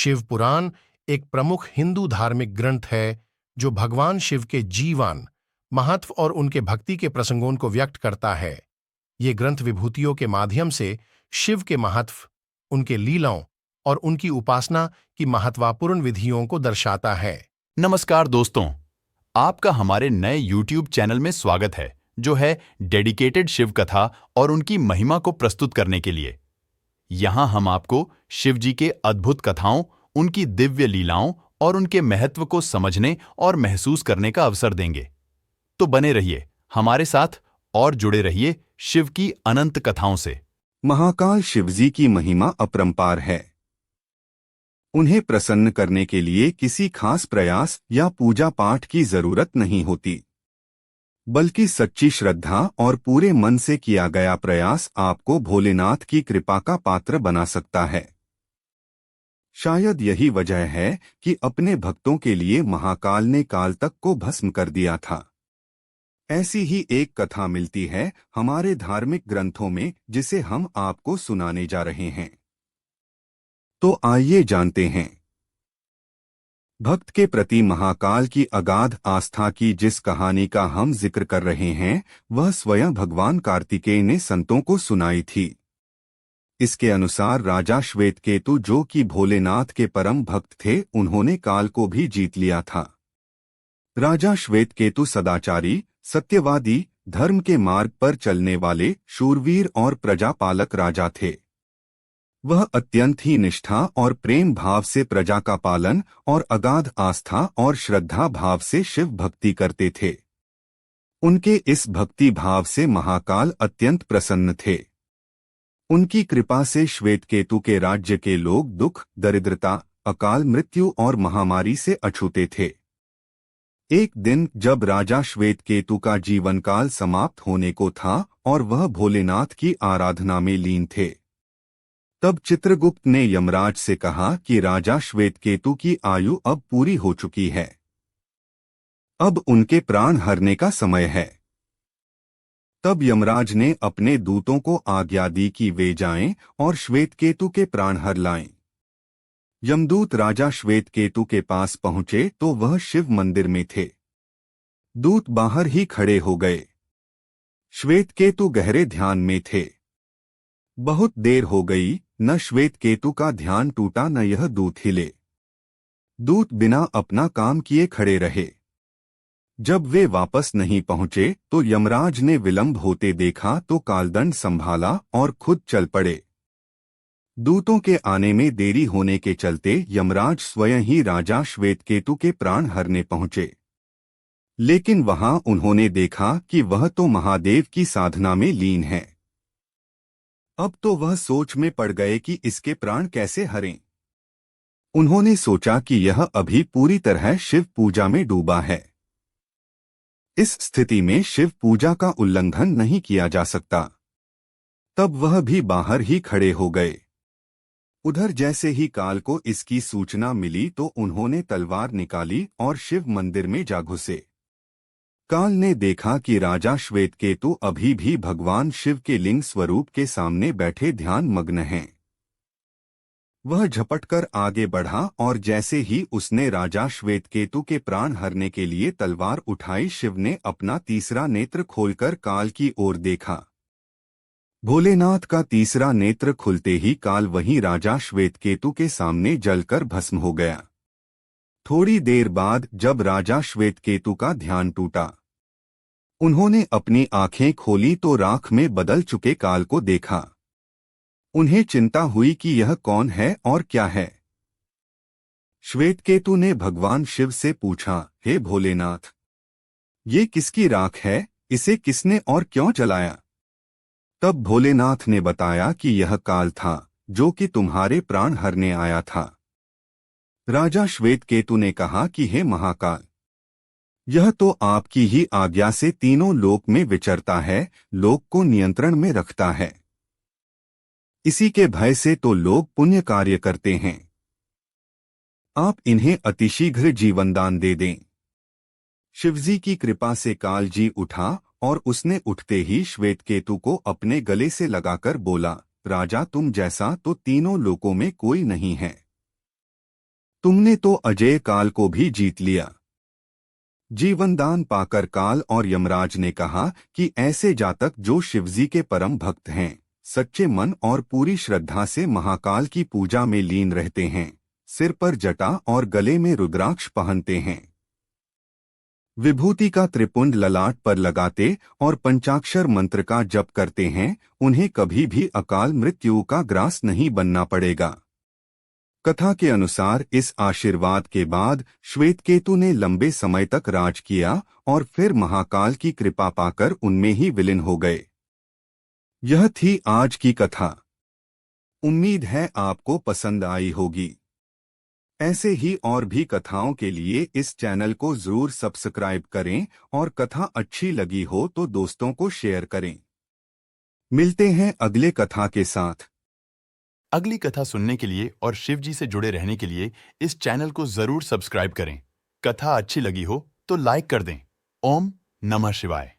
शिव पुराण एक प्रमुख हिंदू धार्मिक ग्रंथ है जो भगवान शिव के जीवन, महत्व और उनके भक्ति के प्रसंगों को व्यक्त करता है। ये ग्रंथ विभूतियों के माध्यम से शिव के महत्व, उनके लीलाओं और उनकी उपासना की महत्वपूर्ण विधियों को दर्शाता है। नमस्कार दोस्तों, आपका हमारे नए YouTube चैनल में स्वागत है, जो है डेडिकेटेड शिव कथा और उनकी महिमा को प्रस्तुत करने के लिए। यहाँ हम आपको शिव जी के अद्भुत कथाओं, उनकी दिव्य लीलाओं और उनके महत्व को समझने और महसूस करने का अवसर देंगे। तो बने रहिए हमारे साथ और जुड़े रहिए शिव की अनंत कथाओं से। महाकाल शिवजी की महिमा अपरंपार है। उन्हें प्रसन्न करने के लिए किसी खास प्रयास या पूजा पाठ की जरूरत नहीं होती, बल्कि सच्ची श्रद्धा और पूरे मन से किया गया प्रयास आपको भोलेनाथ की कृपा का पात्र बना सकता है। शायद यही वजह है कि अपने भक्तों के लिए महाकाल ने काल तक को भस्म कर दिया था। ऐसी ही एक कथा मिलती है हमारे धार्मिक ग्रंथों में, जिसे हम आपको सुनाने जा रहे हैं। तो आइए जानते हैं। भक्त के प्रति महाकाल की अगाध आस्था की जिस कहानी का हम जिक्र कर रहे हैं, वह स्वयं भगवान कार्तिकेय ने संतों को सुनाई थी। इसके अनुसार राजा श्वेतकेतु, जो कि भोलेनाथ के परम भक्त थे, उन्होंने काल को भी जीत लिया था। राजा श्वेतकेतु सदाचारी, सत्यवादी, धर्म के मार्ग पर चलने वाले शूरवीर और प्रजापालक राजा थे। वह अत्यंत ही निष्ठा और प्रेम भाव से प्रजा का पालन और अगाध आस्था और श्रद्धा भाव से शिव भक्ति करते थे। उनके इस भक्ति भाव से महाकाल अत्यंत प्रसन्न थे। उनकी कृपा से श्वेतकेतु के राज्य के लोग दुख, दरिद्रता, अकाल मृत्यु और महामारी से अछूते थे। एक दिन जब राजा श्वेतकेतु का जीवन काल समाप्त होने को था और वह भोलेनाथ की आराधना में लीन थे, तब चित्रगुप्त ने यमराज से कहा कि राजा श्वेतकेतु की आयु अब पूरी हो चुकी है। अब उनके प्राण हरने का समय है। तब यमराज ने अपने दूतों को आज्ञा दी कि वे जाएं और श्वेतकेतु के प्राण हर लाएं। यमदूत राजा श्वेतकेतु के पास पहुंचे तो वह शिव मंदिर में थे। दूत बाहर ही खड़े हो गए। श्वेतकेतु गहरे ध्यान में थे। बहुत देर हो गई, न श्वेतकेतु का ध्यान टूटा न यह दूत हिले। दूत बिना अपना काम किए खड़े रहे। जब वे वापस नहीं पहुंचे तो यमराज ने विलंब होते देखा तो कालदंड संभाला और खुद चल पड़े। दूतों के आने में देरी होने के चलते यमराज स्वयं ही राजा श्वेतकेतु के प्राण हरने पहुंचे। लेकिन वहां उन्होंने देखा कि वह तो महादेव की साधना में लीन है। अब तो वह सोच में पड़ गए कि इसके प्राण कैसे हरें। उन्होंने सोचा कि यह अभी पूरी तरह शिव पूजा में डूबा है। इस स्थिति में शिव पूजा का उल्लंघन नहीं किया जा सकता। तब वह भी बाहर ही खड़े हो गए। उधर जैसे ही काल को इसकी सूचना मिली तो उन्होंने तलवार निकाली और शिव मंदिर में जा घुसे। काल ने देखा कि राजा श्वेतकेतु अभी भी भगवान शिव के लिंग स्वरूप के सामने बैठे ध्यान मग्न हैं। वह झपटकर आगे बढ़ा और जैसे ही उसने राजा श्वेतकेतु के प्राण हरने के लिए तलवार उठाई, शिव ने अपना तीसरा नेत्र खोलकर काल की ओर देखा। भोलेनाथ का तीसरा नेत्र खुलते ही काल वहीं राजा श्वेतकेतु के सामने जलकर भस्म हो गया। थोड़ी देर बाद जब राजा श्वेतकेतु का ध्यान टूटा, उन्होंने अपनी आंखें खोली तो राख में बदल चुके काल को देखा। उन्हें चिंता हुई कि यह कौन है और क्या है। श्वेतकेतु ने भगवान शिव से पूछा, हे भोलेनाथ, ये किसकी राख है? इसे किसने और क्यों जलाया? तब भोलेनाथ ने बताया कि यह काल था, जो कि तुम्हारे प्राण हरने आया था। राजा श्वेतकेतु ने कहा कि हे महाकाल, यह तो आपकी ही आज्ञा से तीनों लोक में विचरता है, लोक को नियंत्रण में रखता है। इसी के भय से तो लोग पुण्य कार्य करते हैं। आप इन्हें अतिशीघ्र जीवनदान दे दें। शिवजी की कृपा से काल जी उठा और उसने उठते ही श्वेतकेतु को अपने गले से लगाकर बोला, राजा तुम जैसा तो तीनों लोकों में कोई नहीं है। तुमने तो अजय काल को भी जीत लिया। जीवनदान पाकर काल और यमराज ने कहा कि ऐसे जातक जो शिवजी के परम भक्त हैं, सच्चे मन और पूरी श्रद्धा से महाकाल की पूजा में लीन रहते हैं, सिर पर जटा और गले में रुद्राक्ष पहनते हैं, विभूति का त्रिपुंड ललाट पर लगाते और पंचाक्षर मंत्र का जप करते हैं, उन्हें कभी भी अकाल मृत्यु का ग्रास नहीं बनना पड़ेगा। कथा के अनुसार इस आशीर्वाद के बाद श्वेतकेतु ने लंबे समय तक राज किया और फिर महाकाल की कृपा पाकर उनमें ही विलीन हो गए। यह थी आज की कथा। उम्मीद है आपको पसंद आई होगी। ऐसे ही और भी कथाओं के लिए इस चैनल को जरूर सब्सक्राइब करें और कथा अच्छी लगी हो तो दोस्तों को शेयर करें। मिलते हैं अगले कथा के साथ। अगली कथा सुनने के लिए और शिव जी से जुड़े रहने के लिए इस चैनल को जरूर सब्सक्राइब करें। कथा अच्छी लगी हो तो लाइक कर दें। ओम नमः शिवाय।